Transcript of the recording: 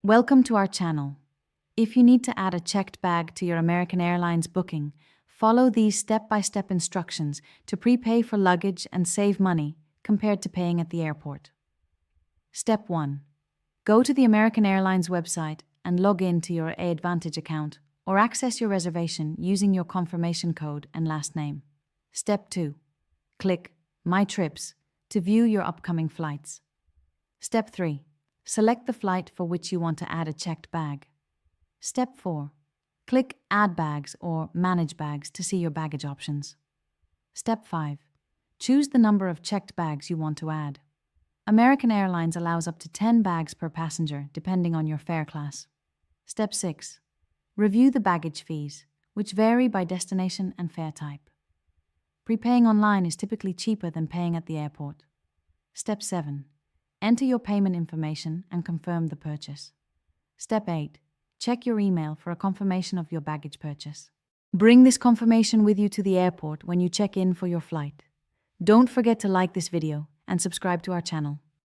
Welcome to our channel. If you need to add a checked bag to your American Airlines booking, follow these step-by-step instructions to prepay for luggage and save money compared to paying at the airport. Step 1. Go to the American Airlines website and log in to your AAdvantage account or access your reservation using your confirmation code and last name. Step 2. Click My Trips to view your upcoming flights. Step 3. Select the flight for which you want to add a checked bag. Step 4. Click Add Bags or Manage Bags to see your baggage options. Step 5. Choose the number of checked bags you want to add. American Airlines allows up to 10 bags per passenger, depending on your fare class. Step 6. Review the baggage fees, which vary by destination and fare type. Prepaying online is typically cheaper than paying at the airport. Step 7. Enter your payment information and confirm the purchase. Step 8. Check your email for a confirmation of your baggage purchase. Bring this confirmation with you to the airport when you check in for your flight. Don't forget to like this video and subscribe to our channel.